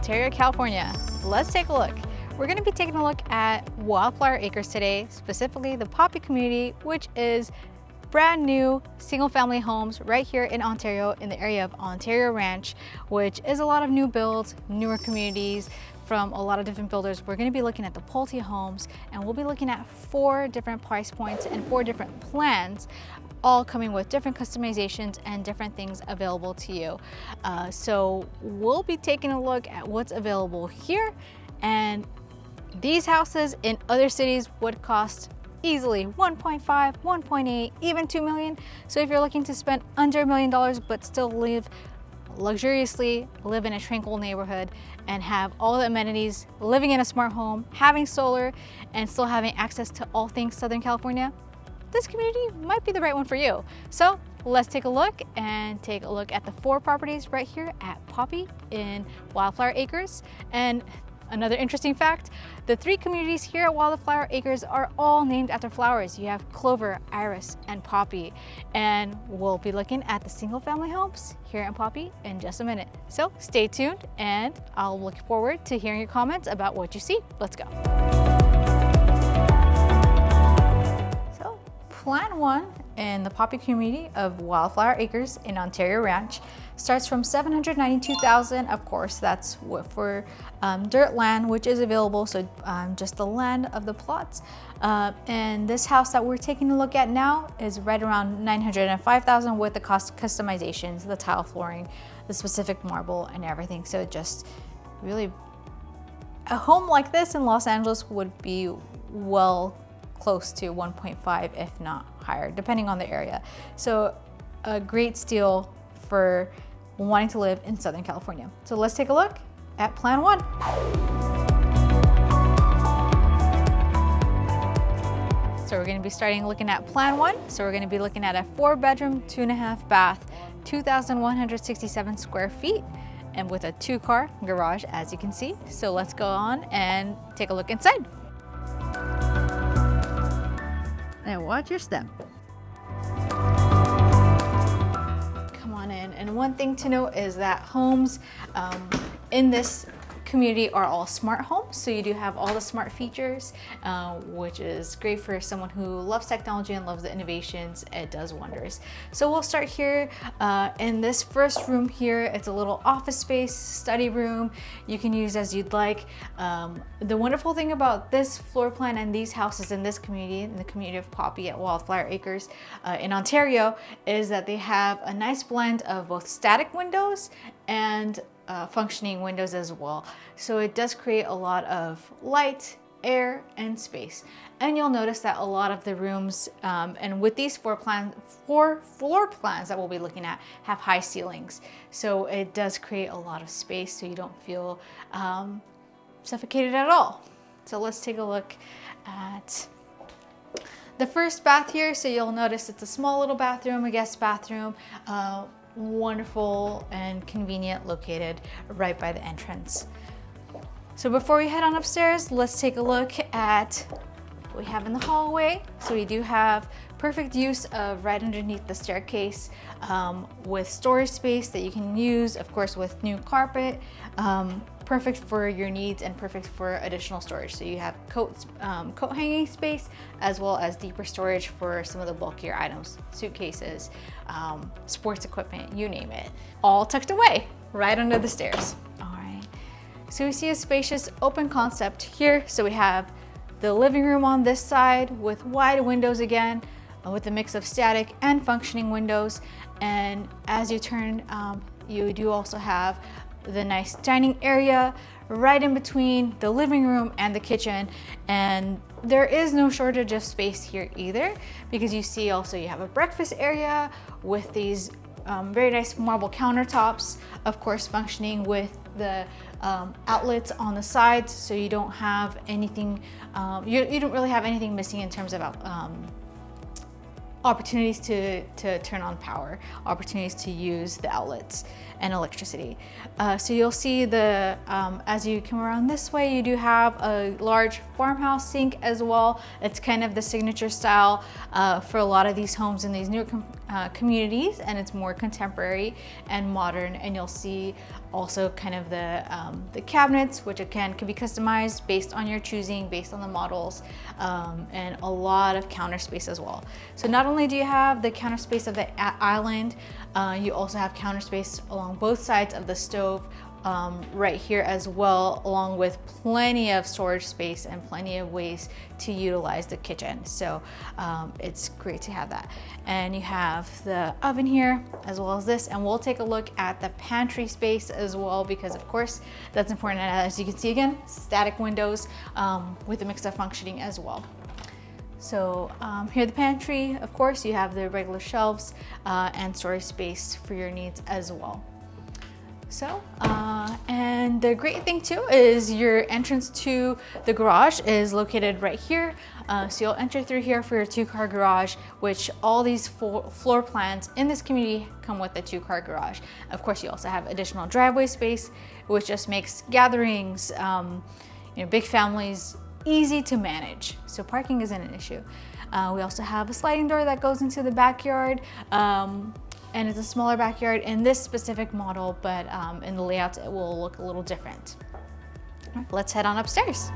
Ontario, California. Let's take a look. We're going to be taking a look at Wildflower Acres today, specifically the Poppy community, which is brand new single family homes right here in Ontario, in the area of Ontario Ranch, which is a lot of new builds, newer communities from a lot of different builders. We're going to be looking at the Pulte homes, and we'll be looking at 4 different price points and 4 different plans, all coming with different customizations and different things available to you. So we'll be taking a look at what's available here, and these houses in other cities would cost easily 1.5, 1.8, even 2 million. So if you're looking to spend under $1 million but still live luxuriously, live in a tranquil neighborhood and have all the amenities, living in a smart home, having solar, and still having access to all things Southern California, this community might be the right one for you. So let's take a look at the 4 properties right here at Poppy in Wildflower Acres. And another interesting fact, the 3 communities here at Wildflower Acres are all named after flowers. You have Clover, Iris, and Poppy. And we'll be looking at the single family homes here in Poppy in just a minute. So stay tuned, and I'll look forward to hearing your comments about what you see. Let's go. So Plan 1 in the Poppy community of Wildflower Acres in Ontario Ranch starts from $792,000. Of course, that's for dirt land, which is available, so just the land of the plots. And this house that we're taking a look at now is right around $905,000 with the cost customizations, the tile flooring, the specific marble, and everything. So just really, a home like this in Los Angeles would be well close to 1.5, if not higher, depending on the area. So a great steal for wanting to live in Southern California. So let's take a look at Plan 1. So we're going to be starting looking at Plan 1. So we're going to be looking at a 4-bedroom, 2.5 bath, 2,167 square feet, and with a 2-car garage, as you can see. So let's go on and take a look inside. And watch your step. And one thing to note is that homes in this community are all smart homes. So you do have all the smart features, which is great for someone who loves technology and loves the innovations. It does wonders. So we'll start here in this first room here. It's a little office space, study room. You can use as you'd like. The wonderful thing about this floor plan and these houses in this community, in the community of Poppy at Wildflower Acres in Ontario, is that they have a nice blend of both static windows and functioning windows as well. So it does create a lot of light, air, and space. And you'll notice that a lot of the rooms, and with these 4 floor plans that we'll be looking at, have high ceilings. So it does create a lot of space so you don't feel suffocated at all. So let's take a look at the first bath here. So you'll notice it's a small little bathroom, a guest bathroom. Wonderful and convenient, located right by the entrance. So before we head on upstairs, let's take a look at what we have in the hallway. So we do have perfect use of right underneath the staircase, with storage space that you can use, of course, with new carpet. Perfect for your needs and perfect for additional storage. So you have coat hanging space, as well as deeper storage for some of the bulkier items, suitcases, sports equipment, you name it, all tucked away right under the stairs. All right, so we see a spacious open concept here. So we have the living room on this side with wide windows again, with a mix of static and functioning windows. And as you turn, you do also have the nice dining area right in between the living room and the kitchen. And there is no shortage of space here either, because you see also you have a breakfast area with these very nice marble countertops, of course functioning with the outlets on the sides, so you don't have anything, you don't really have anything missing in terms of opportunities to turn on power, opportunities to use the outlets and electricity. So you'll see the, as you come around this way, you do have a large farmhouse sink as well. It's kind of the signature style for a lot of these homes in these newer communities, and it's more contemporary and modern. And you'll see also kind of the cabinets, which again can be customized based on your choosing, based on the models, and a lot of counter space as well. So not only do you have the counter space of the island, you also have counter space along both sides of the stove, right here as well, along with plenty of storage space and plenty of ways to utilize the kitchen. So it's great to have that. And you have the oven here as well as this, and we'll take a look at the pantry space as well, because of course that's important. And as you can see, again, static windows with a mix of functioning as well. So here at the pantry, of course, you have the regular shelves and storage space for your needs as well. So, and the great thing too is your entrance to the garage is located right here. So you'll enter through here for your 2-car garage, which all these floor plans in this community come with a 2-car garage. Of course, you also have additional driveway space, which just makes gatherings, big families easy to manage. So parking isn't an issue. We also have a sliding door that goes into the backyard. And it's a smaller backyard in this specific model, but in the layout it will look a little different. Let's head on upstairs.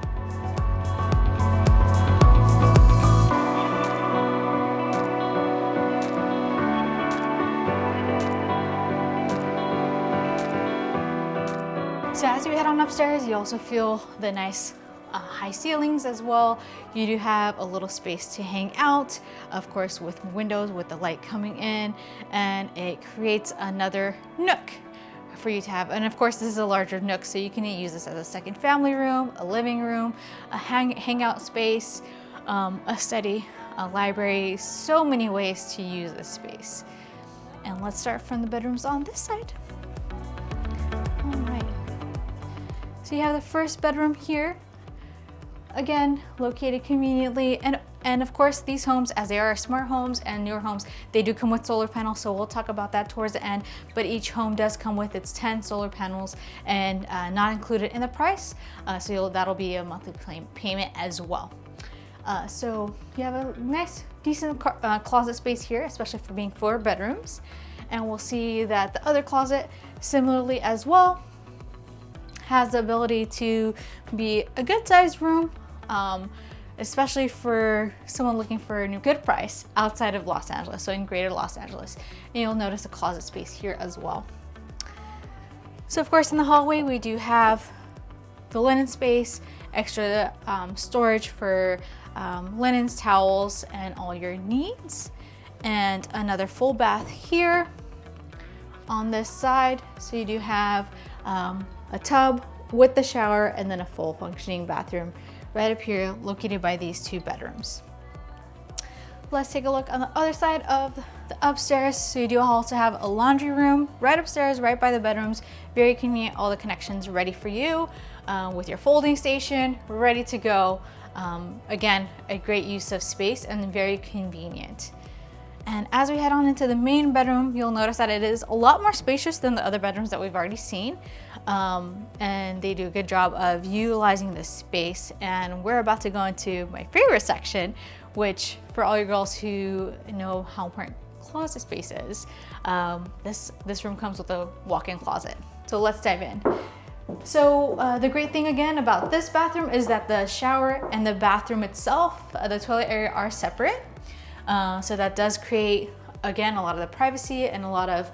So as you head on upstairs, you also feel the nice high ceilings as well. You do have a little space to hang out, of course, with windows with the light coming in, and it creates another nook for you to have. And of course, this is a larger nook, so you can use this as a second family room, a living room, a hangout space, a study, a library. So many ways to use this space. And let's start from the bedrooms on this side. All right. So you have the first bedroom here. Again, located conveniently, and of course these homes, as they are smart homes and newer homes, they do come with solar panels, so we'll talk about that towards the end. But each home does come with its 10 solar panels, and not included in the price, so that'll be a monthly payment as well. So you have a nice decent closet space here, especially for being 4 bedrooms. And we'll see that the other closet similarly as well has the ability to be a good sized room, especially for someone looking for a good price outside of Los Angeles, so in greater Los Angeles. And you'll notice a closet space here as well. So of course in the hallway we do have the linen space, extra storage for linens, towels, and all your needs. And another full bath here on this side. So you do have a tub with the shower, and then a full functioning bathroom right up here, located by these 2 bedrooms. Let's take a look on the other side of the upstairs. So you do also have a laundry room right upstairs, right by the bedrooms. Very convenient, all the connections ready for you, with your folding station ready to go. Again, a great use of space and very convenient. And as we head on into the main bedroom, you'll notice that it is a lot more spacious than the other bedrooms that we've already seen. And they do a good job of utilizing this space. And we're about to go into my favorite section, which for all your girls who know how important closet space is, this room comes with a walk-in closet. So let's dive in. So the great thing again about this bathroom is that the shower and the bathroom itself, the toilet area, are separate. So that does create, again, a lot of the privacy and a lot of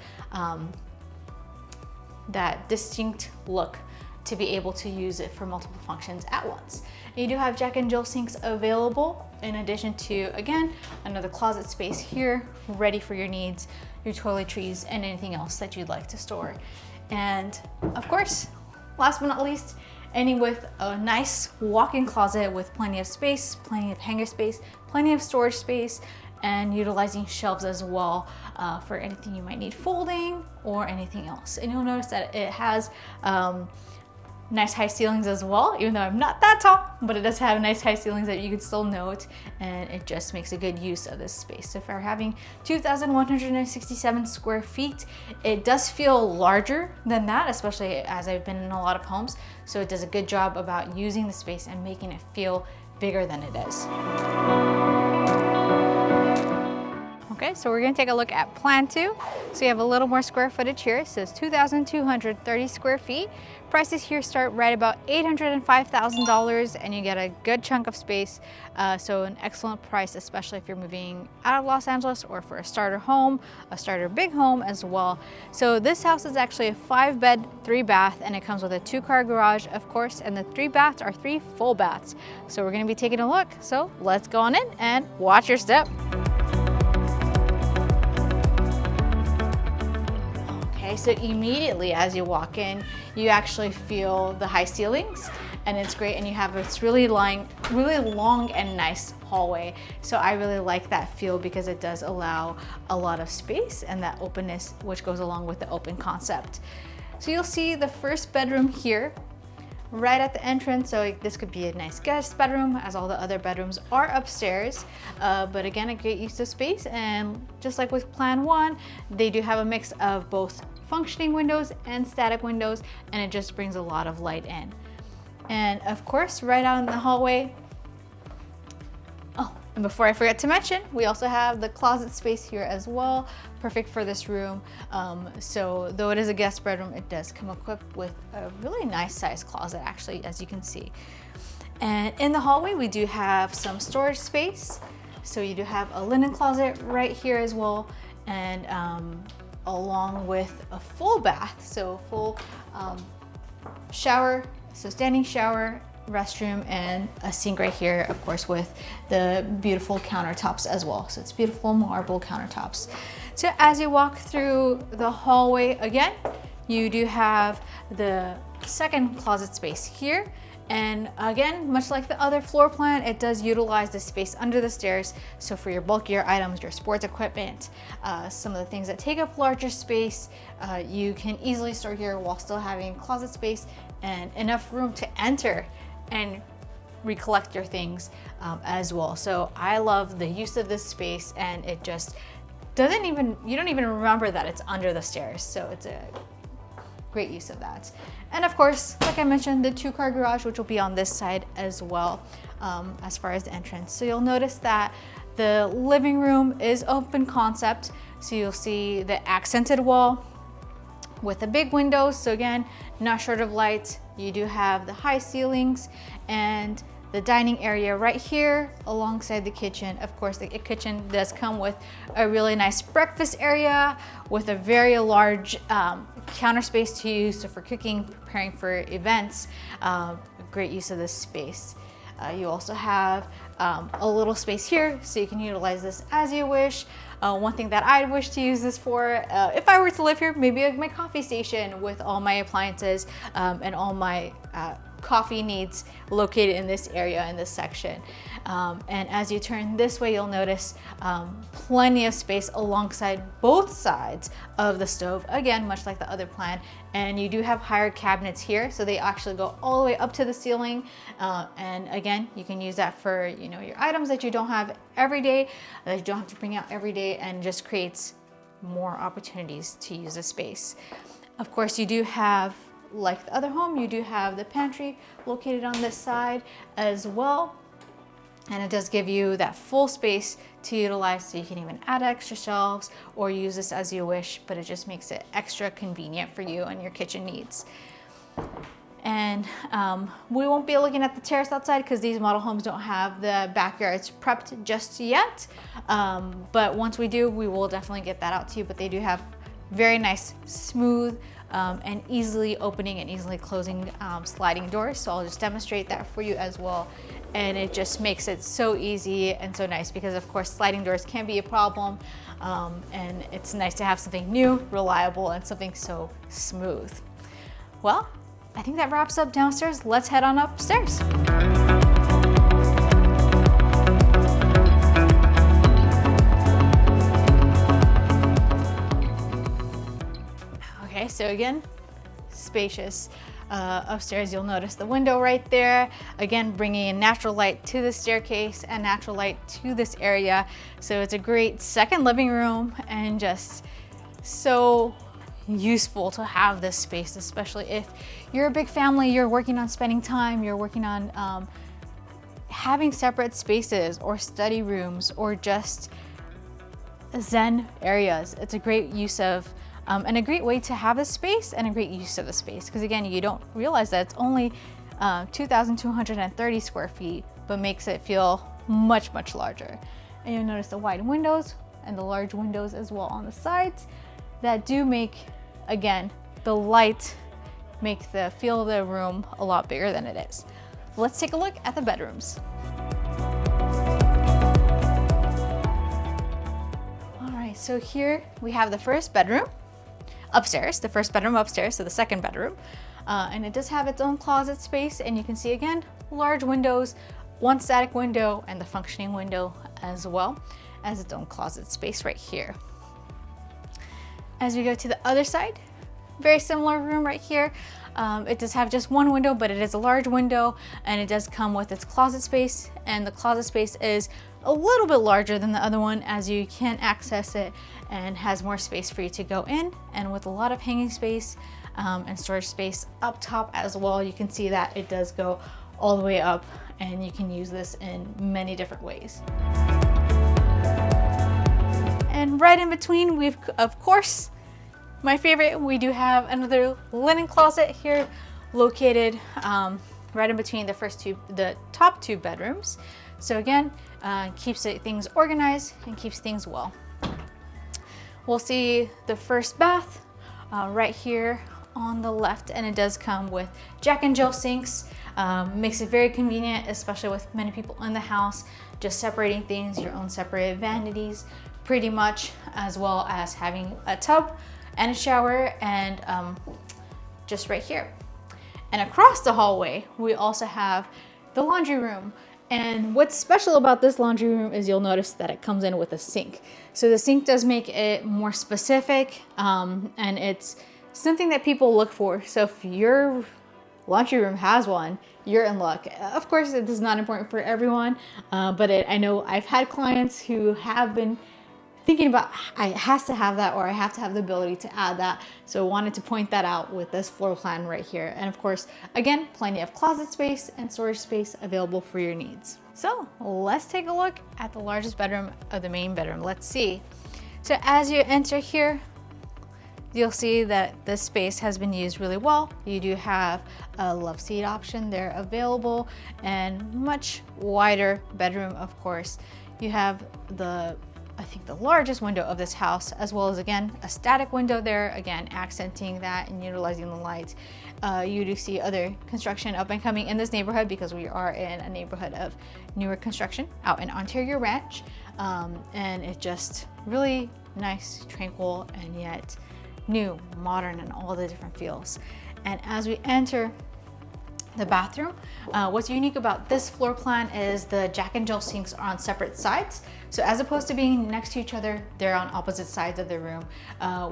that distinct look to be able to use it for multiple functions at once. And you do have Jack and Jill sinks available, in addition to, again, another closet space here ready for your needs, your toiletries, and anything else that you'd like to store. And of course, last but not least, ending with a nice walk-in closet with plenty of space, plenty of hanger space, plenty of storage space, and utilizing shelves as well for anything you might need folding or anything else. And you'll notice that it has nice high ceilings as well, even though I'm not that tall, but it does have nice high ceilings that you can still note, and it just makes a good use of this space. So if you're having 2,167 square feet, it does feel larger than that, especially as I've been in a lot of homes. So it does a good job about using the space and making it feel bigger than it is. Okay, Okay, so we're gonna take a look at plan 2. So you have a little more square footage here. It says 2,230 square feet. Prices here start right about $805,000 and you get a good chunk of space. So an excellent price, especially if you're moving out of Los Angeles or for a starter home, a starter big home as well. So this house is actually a 5-bed, 3-bath, and it comes with a 2-car garage, of course, and the 3 baths are 3 full baths. So we're gonna be taking a look. So let's go on in and watch your step. So immediately as you walk in, you actually feel the high ceilings, and it's great. And you have this really long and nice hallway. So I really like that feel because it does allow a lot of space and that openness, which goes along with the open concept. So you'll see the first bedroom here, right at the entrance. So this could be a nice guest bedroom, as all the other bedrooms are upstairs. But again, a great use of space. And just like with plan 1, they do have a mix of both functioning windows and static windows, and it just brings a lot of light in. And of course, right out in the hallway, and before I forget to mention, we also have the closet space here as well, perfect for this room. So though it is a guest bedroom, it does come equipped with a really nice sized closet, actually, as you can see. And in the hallway, we do have some storage space. So you do have a linen closet right here as well, and along with a full bath, so full shower, so standing shower, restroom, and a sink right here, of course, with the beautiful countertops as well. So it's beautiful marble countertops. So as you walk through the hallway again, you do have the second closet space here. And again, much like the other floor plan, it does utilize the space under the stairs. So for your bulkier items, your sports equipment, some of the things that take up larger space, you can easily store here while still having closet space and enough room to enter and recollect your things as well. So I love the use of this space, and it just you don't even remember that it's under the stairs. So it's a great use of that. And of course, like I mentioned, the 2-car garage, which will be on this side as well, as far as the entrance. So you'll notice that the living room is open concept. So you'll see the accented wall with the big windows. So again, not short of light. You do have the high ceilings and the dining area right here alongside the kitchen. Of course, the kitchen does come with a really nice breakfast area with a very large counter space to use. So for cooking, preparing for events, great use of this space. You also have a little space here, so you can utilize this as you wish. One thing that I wish to use this for, if I were to live here, maybe my coffee station with all my appliances and all my coffee needs located in this area, in this section. And as you turn this way, you'll notice plenty of space alongside both sides of the stove. Again, much like the other plan. And you do have higher cabinets here, so they actually go all the way up to the ceiling. And again, you can use that for your items that you don't have every day, that you don't have to bring out every day, and just creates more opportunities to use the space. Of course, you do have, like the other home, you do have the pantry located on this side as well. And it does give you that full space to utilize, so you can even add extra shelves or use this as you wish, but it just makes it extra convenient for you and your kitchen needs. And we won't be looking at the terrace outside because these model homes don't have the backyards prepped just yet. But once we do, we will definitely get that out to you. But they do have very nice, smooth, and easily opening and easily closing sliding doors. So I'll just demonstrate that for you as well. And it just makes it so easy and so nice because, of course, sliding doors can be a problem. And it's nice to have something new, reliable, and something so smooth. Well, I think that wraps up downstairs. Let's head on upstairs. Okay, so again, spacious. Upstairs, you'll notice the window right there. Again, bringing in natural light to the staircase and natural light to this area. So it's a great second living room and just so useful to have this space, especially if you're a big family, you're working on spending time, you're working on having separate spaces or study rooms or just zen areas. It's a great use of and a great way to have a space and a great use of the space, because again, you don't realize that it's only 2,230 square feet, but makes it feel much, much larger. And you'll notice the wide windows and the large windows as well on the sides that do make, again, the light make the feel of the room a lot bigger than it is. Let's take a look at the bedrooms. All right, so here we have the first bedroom upstairs, the first bedroom upstairs, so the second bedroom. And it does have its own closet space, and you can see again, large windows, one static window and the functioning window as well as its own closet space right here. As we go to the other side, very similar room right here. It does have just one window, but it is a large window, and it does come with its closet space, and the closet space is a little bit larger than the other one as you can access it and has more space for you to go in, and with a lot of hanging space and storage space up top as well. You can see that it does go all the way up, and you can use this in many different ways. And right in between, we've, of course, my favorite, we do have another linen closet here located right in between the top two bedrooms. So again, keeps things organized and keeps things well. We'll see the first bath right here on the left, and it does come with Jack and Jill sinks. Makes it very convenient, especially with many people in the house, just separating things, your own separate vanities pretty much, as well as having a tub and a shower, and just right here. And across the hallway, we also have the laundry room. And what's special about this laundry room is you'll notice that it comes in with a sink. So the sink does make it more specific, and it's something that people look for. So if your laundry room has one, you're in luck. Of course, it is not important for everyone, but I know I've had clients who have been thinking about, I has to have that, or I have to have the ability to add that. So I wanted to point that out with this floor plan right here. And of course, again, plenty of closet space and storage space available for your needs. So let's take a look at the largest bedroom of the main bedroom. Let's see. So as you enter here, you'll see that this space has been used really well. You do have a love seat option there available, and much wider bedroom, of course. You have I think the largest window of this house, as well as again a static window there, again accenting that and utilizing the lights. You do see other construction up and coming in this neighborhood, because we are in a neighborhood of newer construction out in Ontario Ranch, and it's just really nice, tranquil, and yet new, modern, and all the different feels. And as we enter the bathroom, what's unique about this floor plan is the Jack and Jill sinks are on separate sides. So as opposed to being next to each other, they're on opposite sides of the room,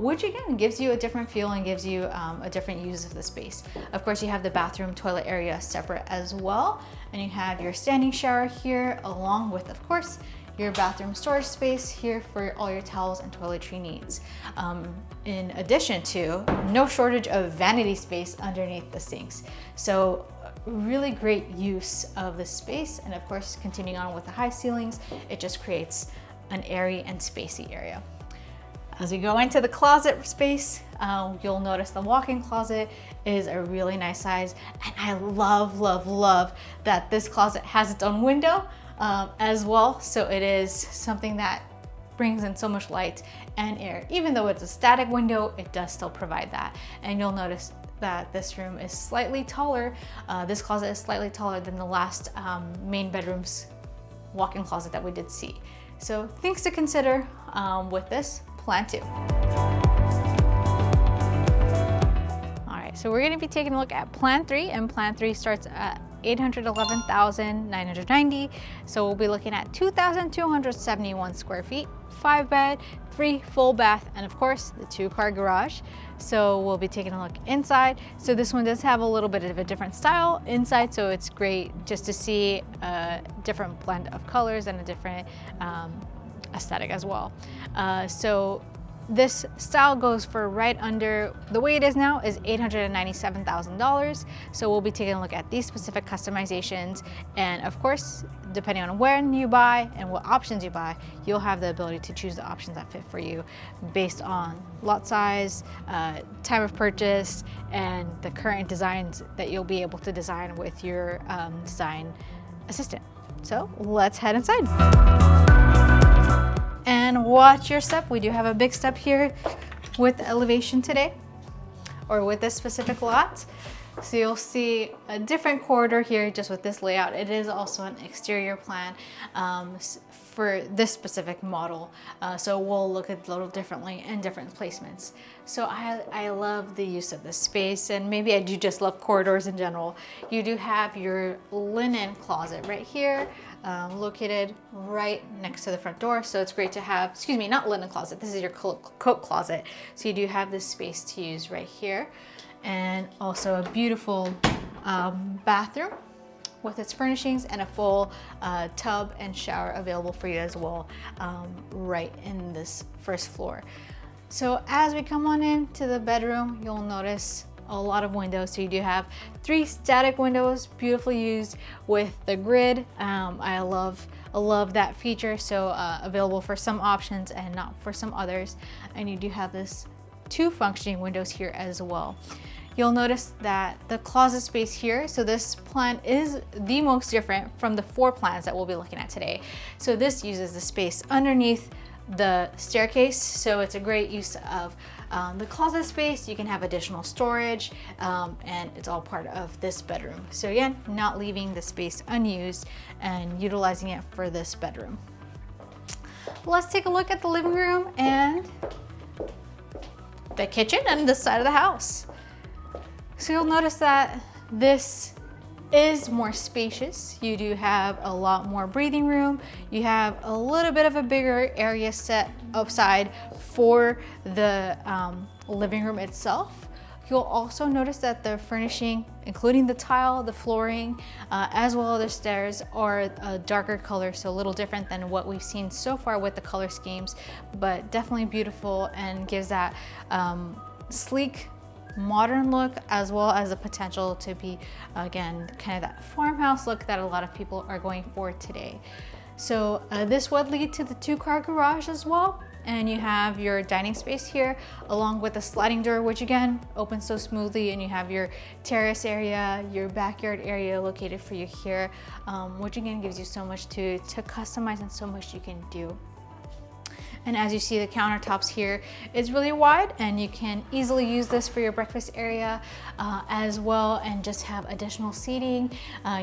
which again gives you a different feel and gives you a different use of the space. Of course, you have the bathroom toilet area separate as well, and you have your standing shower here, along with, of course, your bathroom storage space here for all your towels and toiletry needs. In addition to no shortage of vanity space underneath the sinks. So really great use of the space. And of course, continuing on with the high ceilings, it just creates an airy and spacey area. As we go into the closet space, you'll notice the walk-in closet is a really nice size. And I love, love, love that this closet has its own window as well. So it is something that brings in so much light and air. Even though it's a static window, it does still provide that. And you'll notice that this room is slightly taller. This closet is slightly taller than the last main bedroom's walk-in closet that we did see. So things to consider with this plan too. All right, so we're gonna be taking a look at Plan 3, and Plan 3 starts at $811,990. So we'll be looking at 2,271 square feet, 5-bed, 3 full bath, and of course the 2-car garage. So we'll be taking a look inside. So this one does have a little bit of a different style inside, so it's great just to see a different blend of colors and a different aesthetic as well. So this style goes for right under, the way it is now is $897,000. So we'll be taking a look at these specific customizations. And of course, depending on when you buy and what options you buy, you'll have the ability to choose the options that fit for you based on lot size, time of purchase, and the current designs that you'll be able to design with your design assistant. So let's head inside. And watch your step. We do have a big step here with elevation today, or with this specific lot. So you'll see a different corridor here just with this layout. It is also an exterior plan for this specific model. So we'll look at it a little differently in different placements. So I love the use of this space, and maybe I do just love corridors in general. You do have your linen closet right here, located right next to the front door. So it's great to have, excuse me, not linen closet, this is your coat closet. So you do have this space to use right here. And also a beautiful bathroom with its furnishings and a full tub and shower available for you as well, right in this first floor. So as we come on into the bedroom, you'll notice a lot of windows. So you do have 3 static windows, beautifully used with the grid. I love that feature. So available for some options and not for some others. And you do have this 2 functioning windows here as well. You'll notice that the closet space here, so this plan is the most different from the 4 plans that we'll be looking at today. So this uses the space underneath the staircase, so it's a great use of the closet space. You can have additional storage, and it's all part of this bedroom. So again, not leaving the space unused and utilizing it for this bedroom. Let's take a look at the living room and the kitchen and this side of the house. So you'll notice that this is more spacious. You do have a lot more breathing room. You have a little bit of a bigger area set outside for the living room itself. You'll also notice that the furnishing, including the tile, the flooring, as well as the stairs, are a darker color, so a little different than what we've seen so far with the color schemes, but definitely beautiful and gives that sleek, modern look, as well as the potential to be, again, kind of that farmhouse look that a lot of people are going for today. So this would lead to the 2-car garage as well. And you have your dining space here along with a sliding door, which again opens so smoothly, and you have your terrace area, your backyard area located for you here, which again gives you so much to customize and so much you can do. And as you see, the countertops here is really wide, and you can easily use this for your breakfast area as well, and just have additional seating.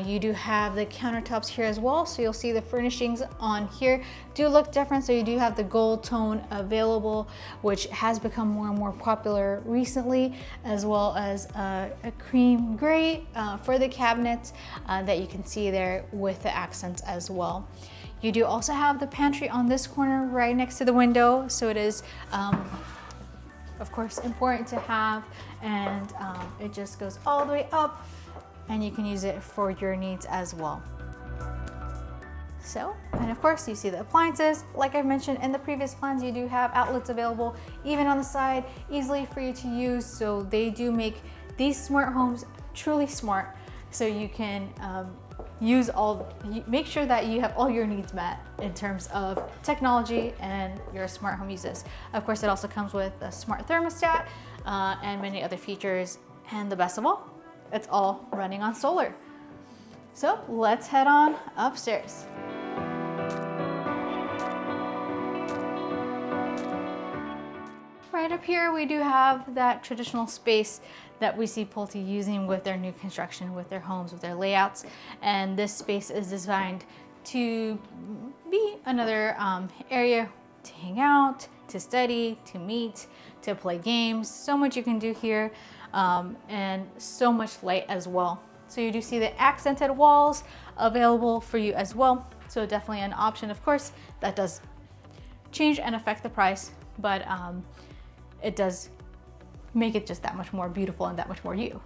You do have the countertops here as well, so you'll see the furnishings on here do look different. So you do have the gold tone available, which has become more and more popular recently, as well as a cream gray for the cabinets that you can see there with the accents as well. You do also have the pantry on this corner right next to the window, so it is of course important to have, and it just goes all the way up, and you can use it for your needs as well. So, and of course you see the appliances. Like I mentioned in the previous plans, you do have outlets available even on the side, easily for you to use. So they do make these smart homes truly smart, so you can make sure that you have all your needs met in terms of technology and your smart home uses. Of course, it also comes with a smart thermostat and many other features, and the best of all, it's all running on solar. So let's head on upstairs. Right up here, we do have that traditional space that we see Pulte using with their new construction, with their homes, with their layouts. And this space is designed to be another area to hang out, to study, to meet, to play games. So much you can do here, and so much light as well. So you do see the accented walls available for you as well. So definitely an option. Of course, that does change and affect the price, but it does make it just that much more beautiful and that much more you.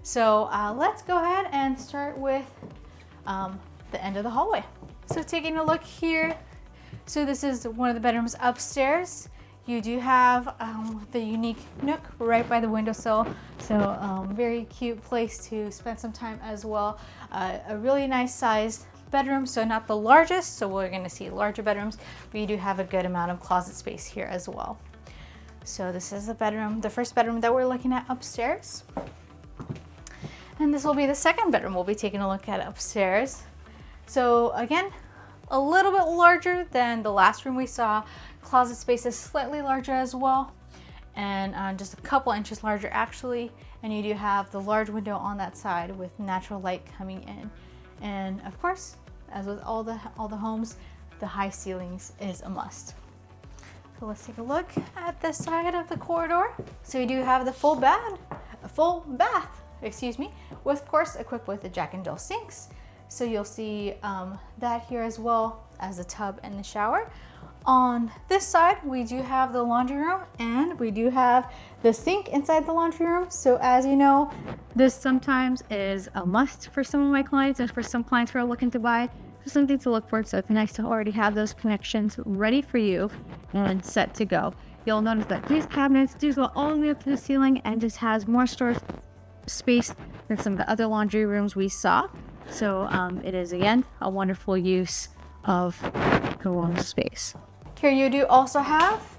So let's go ahead and start with the end of the hallway. So taking a look here, so this is one of the bedrooms upstairs. You do have the unique nook right by the windowsill, so very cute place to spend some time as well. A really nice sized bedroom, so not the largest, so we're going to see larger bedrooms, but you do have a good amount of closet space here as well. So this is the bedroom, the first bedroom that we're looking at upstairs. And this will be the second bedroom we'll be taking a look at upstairs. So again, a little bit larger than the last room we saw. Closet space is slightly larger as well, and just a couple inches larger actually. And you do have the large window on that side with natural light coming in. And of course, as with all the homes, the high ceilings is a must. So let's take a look at this side of the corridor. So you do have the full bath, with of course equipped with the Jack and Jill sinks. So you'll see that here as well as the tub and the shower. On this side, we do have the laundry room, and we do have the sink inside the laundry room. So as you know, this sometimes is a must for some of my clients and for some clients who are looking to buy. So something to look for. So it's nice to already have those connections ready for you and set to go. You'll notice that these cabinets do go all the way up to the ceiling and just has more storage space than some of the other laundry rooms we saw. So it is, again, a wonderful use of the room space. Here you do also have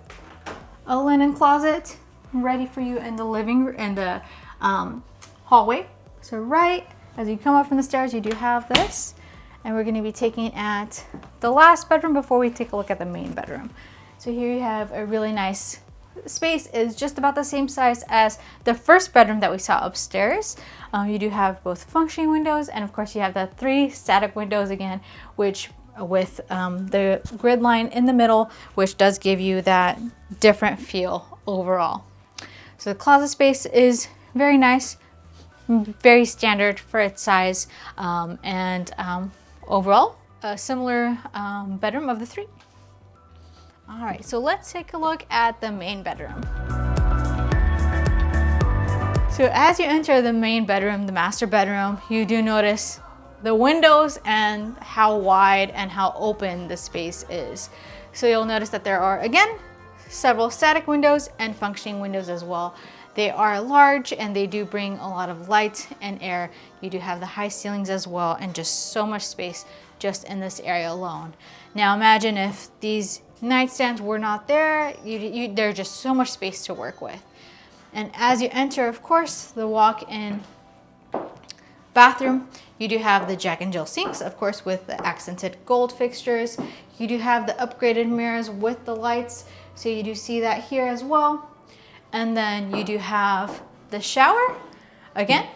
a linen closet ready for you in the living room, in the hallway. So right as you come up from the stairs, you do have this, and we're going to be taking at the last bedroom before we take a look at the main bedroom. So here you have a really nice space. Is just about the same size as the first bedroom that we saw upstairs. You do have both functioning windows, and of course you have the 3 static windows again, which with the grid line in the middle, which does give you that different feel overall. So the closet space is very nice, very standard for its size, and overall a similar bedroom of the 3. All right, so let's take a look at the main bedroom. So as you enter the main bedroom, the master bedroom, you do notice the windows and how wide and how open the space is. So you'll notice that there are, again, several static windows and functioning windows as well. They are large and they do bring a lot of light and air. You do have the high ceilings as well, and just so much space just in this area alone. Now imagine if these nightstands were not there, there's just so much space to work with. And as you enter, of course, the walk-in bathroom, you do have the Jack and Jill sinks, of course, with the accented gold fixtures. You do have the upgraded mirrors with the lights, so you do see that here as well. And then you do have the shower, again,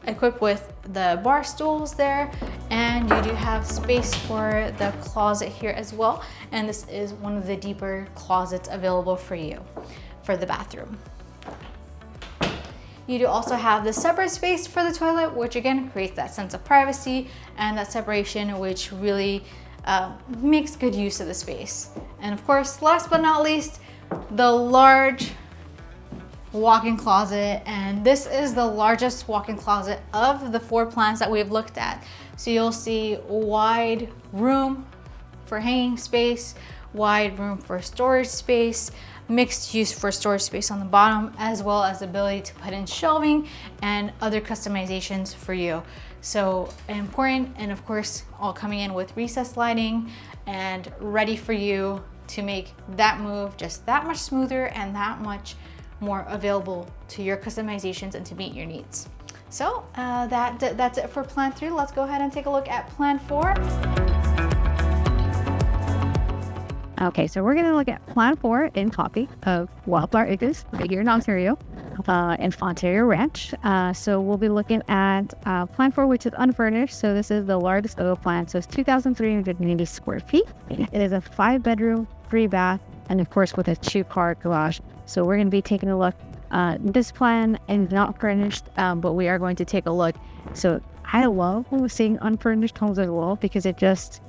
equipped with the bar stools there, and you do have space for the closet here as well. And this is one of the deeper closets available for you for the bathroom. You do also have the separate space for the toilet, which again creates that sense of privacy and that separation, which really makes good use of the space. And of course, last but not least, the large walk-in closet. And this is the largest walk-in closet of the 4 plans that we've looked at. So you'll see wide room for hanging space, wide room for storage space, mixed use for storage space on the bottom, as well as the ability to put in shelving and other customizations for you. So important, and of course all coming in with recessed lighting and ready for you to make that move just that much smoother and that much more available to your customizations and to meet your needs. So that's it for plan 3. Let's go ahead and take a look at plan 4. Okay, so we're going to look at Plan 4 in copy of Wildflower Acres, right here in Ontario, in Ontario Ranch. So we'll be looking at Plan 4, which is unfurnished. So this is the largest of the plan. So it's 2,380 square feet. It is a 5-bedroom, 3-bath, and of course with a 2-car garage. So we're going to be taking a look. This plan is not furnished, but we are going to take a look. So I love seeing unfurnished homes as well, because it just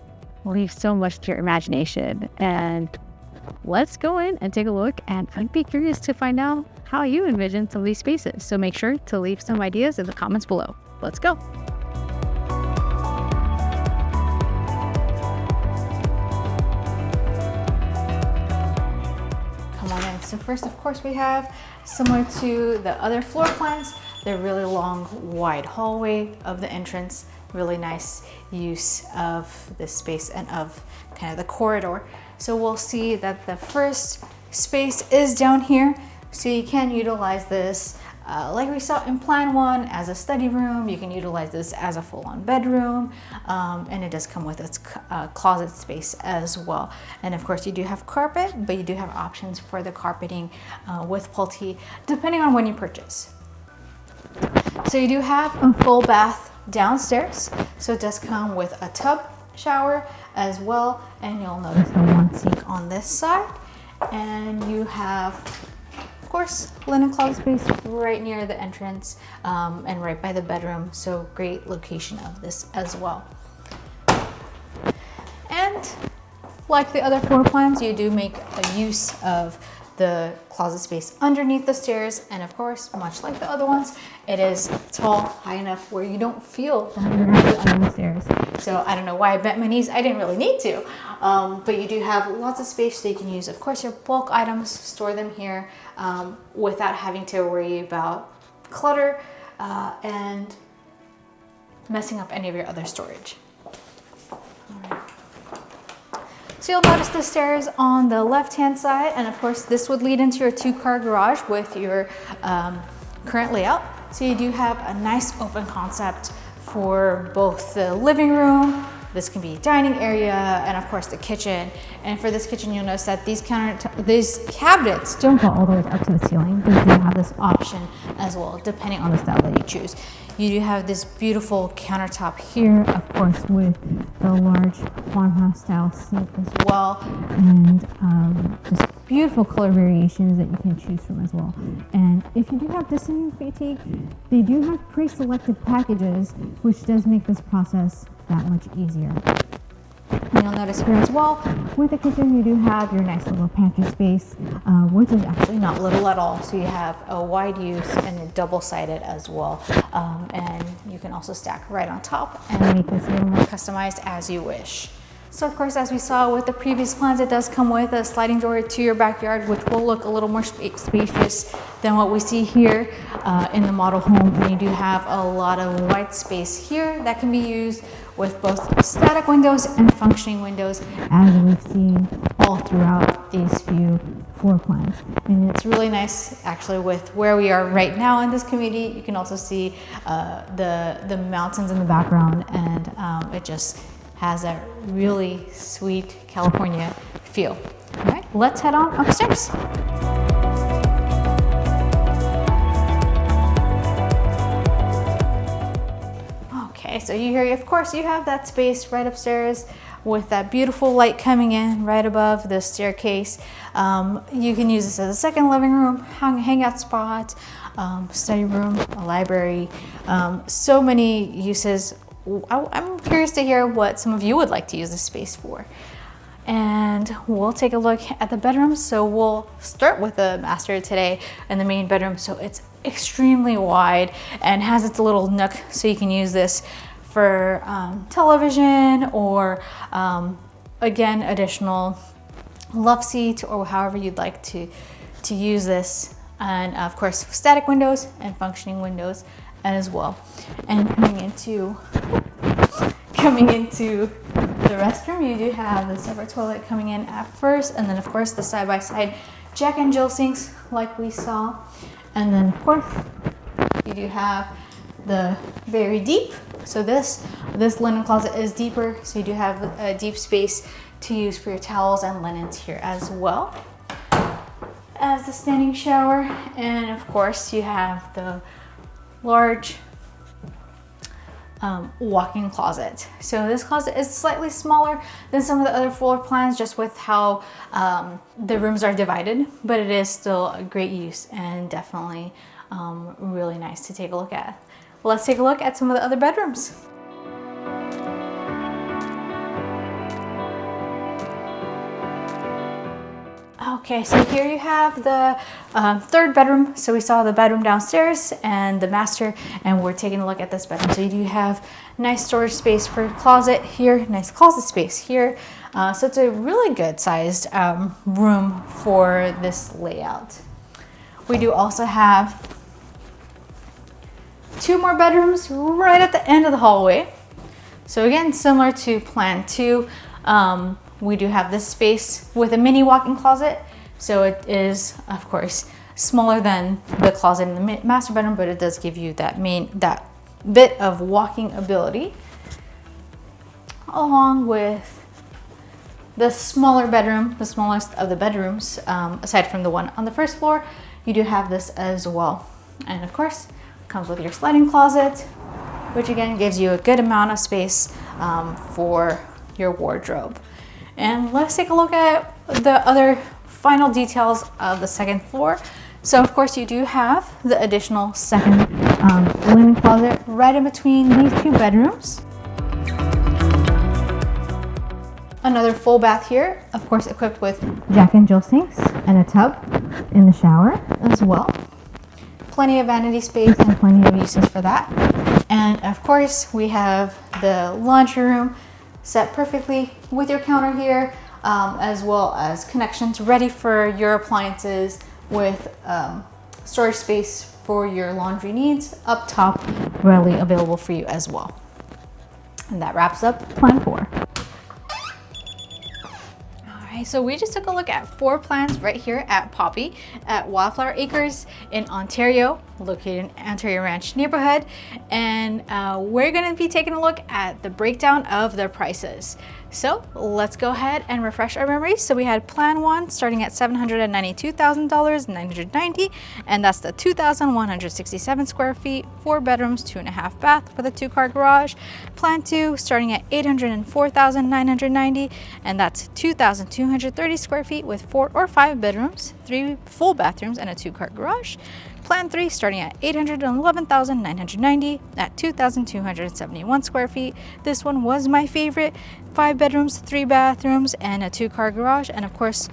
leaves so much to your imagination. And let's go in and take a look, and I'd be curious to find out how you envision some of these spaces. So make sure to leave some ideas in the comments below. Let's go. Come on So first, of course, we have, similar to the other floor plans, the really long, wide hallway of the entrance. Really nice use of this space and of kind of the corridor. So we'll see that the first space is down here. So you can utilize this like we saw in plan 1 as a study room. You can utilize this as a full-on bedroom, and it does come with its closet space as well. And of course you do have carpet, but you do have options for the carpeting with Pulte depending on when you purchase. So you do have a full bath downstairs, so it does come with a tub shower as well, and you'll notice the one sink on this side, and you have, of course, linen closet space right near the entrance and right by the bedroom, so great location of this as well. And like the other floor plans, you do make a use of the closet space underneath the stairs, and of course, much like the other ones, it is tall, high enough where you don't feel that you're actually under the stairs. So I don't know why I bent my knees. I didn't really need to, but you do have lots of space, so you can use, of course, your bulk items, store them here without having to worry about clutter and messing up any of your other storage. All right. So you'll notice the stairs on the left-hand side, and of course this would lead into your 2-car garage with your current layout. So you do have a nice open concept for both the living room, this can be dining area, and of course the kitchen. And for this kitchen, you'll notice that these cabinets don't go all the way up to the ceiling, but you do have this option as well, depending on the style that you choose. You do have this beautiful countertop here, of course, with the large farmhouse style sink as well, and just beautiful color variations that you can choose from as well. And if you do have descending fatigue, they do have pre-selected packages, which does make this process that much easier. And you'll notice here as well, with the kitchen, you do have your nice little pantry space, which is actually not little at all. So you have a wide use and double-sided as well. And you can also stack right on top and make this a little more customized as you wish. So of course, as we saw with the previous plans, it does come with a sliding door to your backyard, which will look a little more spacious than what we see here in the model home. And you do have a lot of white space here that can be used with both static windows and functioning windows, as we've seen all throughout these few floor plans. And it's really nice actually with where we are right now in this community. You can also see the mountains in the background, and it just has a really sweet California feel. All right, let's head on upstairs. Okay, so you hear, of course, you have that space right upstairs with that beautiful light coming in right above the staircase. You can use this as a second living room, hangout spot, study room, a library, so many uses. I'm curious to hear what some of you would like to use this space for. And we'll take a look at the bedrooms. So we'll start with the master today and the main bedroom. So it's extremely wide and has its little nook, so you can use this for television or again, additional love seat, or however you'd like to use this. And of course, static windows and functioning windows as well. And coming into the restroom, you do have the separate toilet coming in at first, and then of course the side-by-side Jack and Jill sinks like we saw. And then of course you do have the very deep, so this linen closet is deeper, so you do have a deep space to use for your towels and linens here as well as the standing shower. And of course you have the large walk-in closet. So this closet is slightly smaller than some of the other floor plans, just with how the rooms are divided, but it is still a great use and definitely really nice to take a look at. Let's take a look at some of the other bedrooms. Okay, so here you have the third bedroom. So we saw the bedroom downstairs and the master, and we're taking a look at this bedroom. So you do have nice storage space for closet here, nice closet space here. So it's a really good sized room for this layout. We do also have 2 more bedrooms right at the end of the hallway. So again, similar to plan 2, we do have this space with a mini walk-in closet. So it is, of course, smaller than the closet in the master bedroom, but it does give you that bit of walking ability, along with the smaller bedroom, the smallest of the bedrooms, aside from the one on the first floor. You do have this as well. And of course, comes with your sliding closet, which again gives you a good amount of space for your wardrobe. And let's take a look at the other final details of the second floor. So of course you do have the additional second linen closet right in between these 2 bedrooms. Another full bath here, of course equipped with Jack and Jill sinks and a tub in the shower as well. Plenty of vanity space and plenty of uses for that. And of course we have the laundry room set perfectly with your counter here, as well as connections ready for your appliances with storage space for your laundry needs up top, readily available for you as well. And that wraps up plan 4. So we just took a look at 4 plans right here at Poppy at Wildflower Acres in Ontario, located in Ontario Ranch neighborhood. And we're going to be taking a look at the breakdown of their prices. So let's go ahead and refresh our memories. So we had plan 1 starting at $792,990, and that's the 2,167 square feet, 4 bedrooms, 2.5 bath with a 2-car garage. Plan 2 starting at $804,990, and that's 2,230 square feet with 4 or 5 bedrooms, 3 full bathrooms, and a 2-car garage. Plan 3 starting at $811,990 at 2,271 square feet. This one was my favorite. 5 bedrooms, 3 bathrooms, and a 2-car garage. And of course,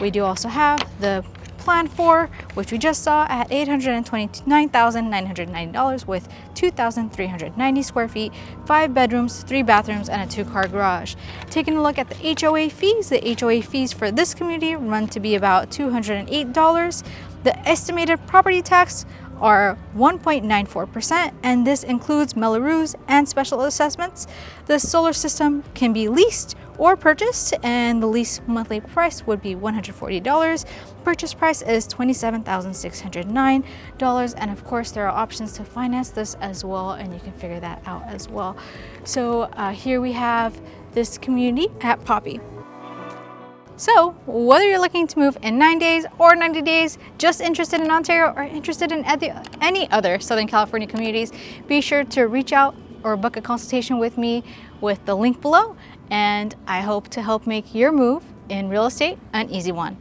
we do also have the plan 4, which we just saw at $829,990 with 2,390 square feet, 5 bedrooms, 3 bathrooms, and a 2-car garage. Taking a look at the HOA fees, the HOA fees for this community run to be about $208. The estimated property tax are 1.94%, and this includes Melrose and special assessments. The solar system can be leased or purchased, and the lease monthly price would be $140. Purchase price is $27,609, and of course there are options to finance this as well, and you can figure that out as well. So here we have this community at Poppy. So whether you're looking to move in 9 days or 90 days, just interested in Ontario or interested in any other Southern California communities, be sure to reach out or book a consultation with me with the link below, and I hope to help make your move in real estate an easy one.